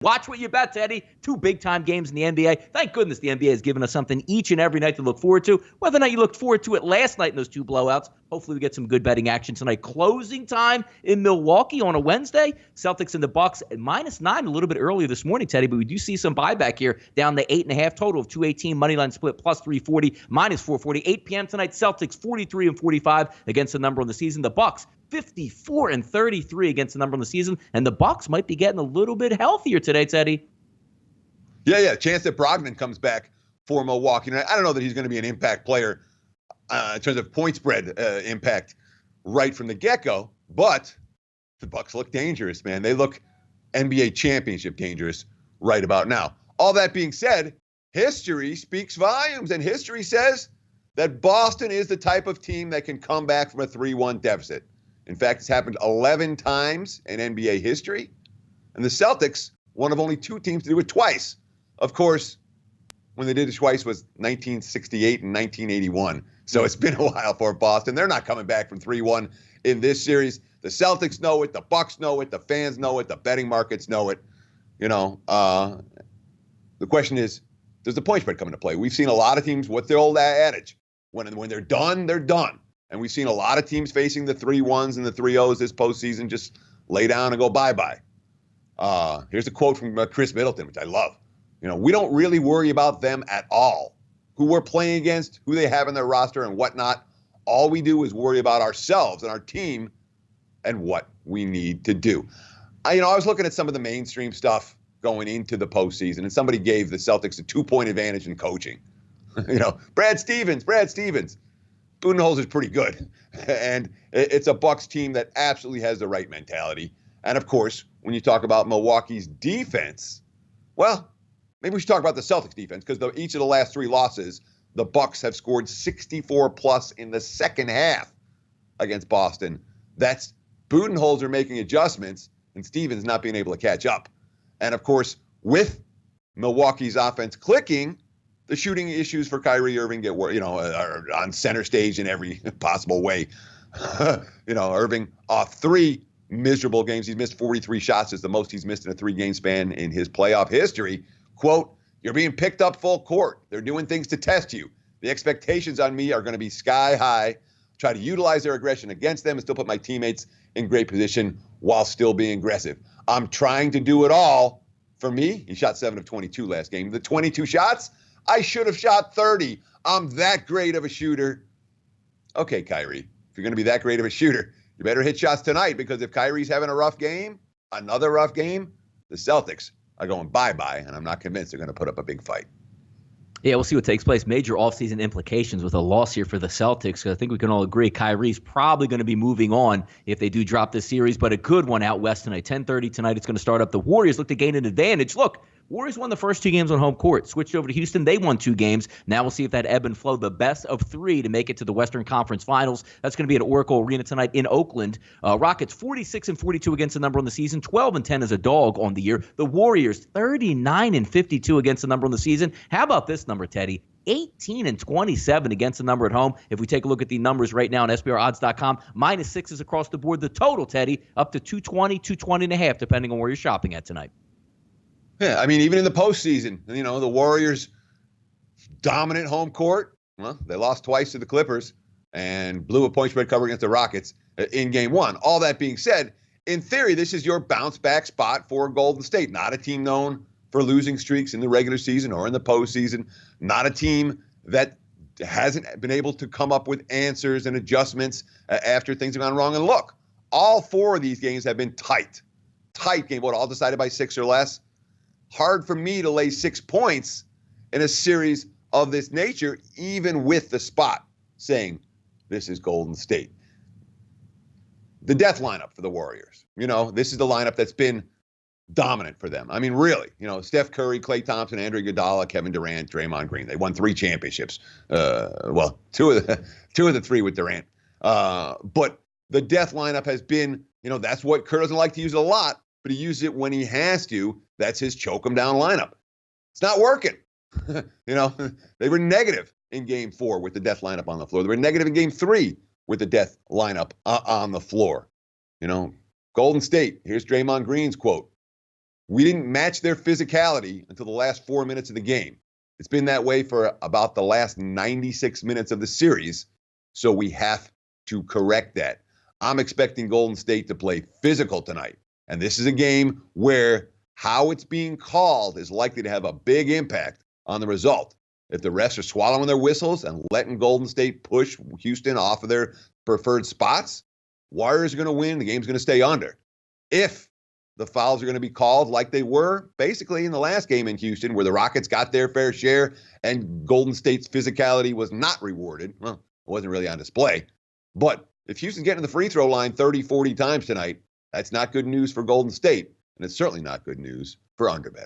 Watch what you bet, Teddy. 2 big-time games in the NBA. Thank goodness the NBA has given us something each and every night to look forward to. Whether or not you looked forward to it last night in those 2 blowouts, hopefully we get some good betting action tonight. Closing time in Milwaukee on a Wednesday. Celtics and the Bucks at -9 a little bit earlier this morning, Teddy, but we do see some buyback here down to 8.5 total of 218. Moneyline split plus 340, -440. 8 p.m. tonight, Celtics 43-45 against the number on the season. The Bucks 54-33 against the number on the season, and the Bucks might be getting a little bit healthier today, Teddy. Yeah. Chance that Brogdon comes back for Milwaukee. And I don't know that he's going to be an impact player in terms of point spread impact right from the get-go, but the Bucks look dangerous, man. They look NBA championship dangerous right about now. All that being said, history speaks volumes, and history says that Boston is the type of team that can come back from a 3-1 deficit. In fact, it's happened 11 times in NBA history. And the Celtics, one of only 2 teams to do it twice. Of course, when they did it twice was 1968 and 1981. So it's been a while for Boston. They're not coming back from 3-1 in this series. The Celtics know it. The Bucks know it. The fans know it. The betting markets know it. The question is, does the point spread come into play? We've seen a lot of teams, what's the old adage? When they're done, they're done. And we've seen a lot of teams facing the 3-1s and the 3-0s this postseason just lay down and go bye-bye. Here's a quote from Chris Middleton, which I love. We don't really worry about them at all. Who we're playing against, who they have in their roster and whatnot. All we do is worry about ourselves and our team and what we need to do. I was looking at some of the mainstream stuff going into the postseason, and somebody gave the Celtics a 2-point advantage in coaching. Brad Stevens. Budenholzer's pretty good. And it's a Bucks team that absolutely has the right mentality. And, of course, when you talk about Milwaukee's defense, well, maybe we should talk about the Celtics defense, because each of the last 3 losses, the Bucks have scored 64+ in the second half against Boston. That's Budenholzer making adjustments and Stevens not being able to catch up. And, of course, with Milwaukee's offense clicking, the shooting issues for Kyrie Irving get are on center stage in every possible way. Irving off 3 miserable games. He's missed 43 shots. It's the most he's missed in a 3-game span in his playoff history. Quote, "You're being picked up full court. They're doing things to test you. The expectations on me are going to be sky high. Try to utilize their aggression against them and still put my teammates in great position while still being aggressive. I'm trying to do it all." For me, he shot 7 of 22 last game. The 22 shots, I should have shot 30. I'm that great of a shooter. Okay, Kyrie, if you're going to be that great of a shooter, you better hit shots tonight, because if Kyrie's having a rough game, another rough game, the Celtics are going bye-bye, and I'm not convinced they're going to put up a big fight. Yeah, we'll see what takes place. Major offseason implications with a loss here for the Celtics. I think we can all agree Kyrie's probably going to be moving on if they do drop this series, but a good one out west tonight. 10:30 tonight, it's going to start up. The Warriors look to gain an advantage. Look, Warriors won the first 2 games on home court, switched over to Houston. They won 2 games. Now we'll see if that ebb and flow, the best of 3 to make it to the Western Conference Finals. That's going to be at Oracle Arena tonight in Oakland. Rockets 46-42 against the number on the season, 12-10 as a dog on the year. The Warriors 39-52 against the number on the season. How about this number, Teddy? 18-27 against the number at home. If we take a look at the numbers right now on SBRodds.com, -6 across the board. The total, Teddy, up to 220, 220.5, depending on where you're shopping at tonight. Yeah, even in the postseason, the Warriors dominant home court. Well, they lost twice to the Clippers and blew a point spread cover against the Rockets in game 1. All that being said, in theory, this is your bounce back spot for Golden State. Not a team known for losing streaks in the regular season or in the postseason. Not a team that hasn't been able to come up with answers and adjustments after things have gone wrong. And look, all 4 of these games have been tight game. All decided by 6 or less. Hard for me to lay 6 points in a series of this nature, even with the spot saying this is Golden State. The death lineup for the Warriors. This is the lineup that's been dominant for them. Really. Steph Curry, Klay Thompson, Andre Iguodala, Kevin Durant, Draymond Green. They won 3 championships. 2 of the 3 with Durant. But the death lineup has been, that's what Kerr doesn't like to use a lot, but he uses it when he has to. That's his choke 'em down lineup. It's not working. They were negative in game 4 with the death lineup on the floor. They were negative in game 3 with the death lineup on the floor. Golden State, here's Draymond Green's quote. We didn't match their physicality until the last 4 minutes of the game. It's been that way for about the last 96 minutes of the series, so we have to correct that. I'm expecting Golden State to play physical tonight, and this is a game where how it's being called is likely to have a big impact on the result. If the refs are swallowing their whistles and letting Golden State push Houston off of their preferred spots, Warriors are going to win. The game's going to stay under. If the fouls are going to be called like they were basically in the last game in Houston, where the Rockets got their fair share and Golden State's physicality was not rewarded, well, it wasn't really on display. But if Houston's getting to the free throw line 30, 40 times tonight, that's not good news for Golden State. And it's certainly not good news for underbet.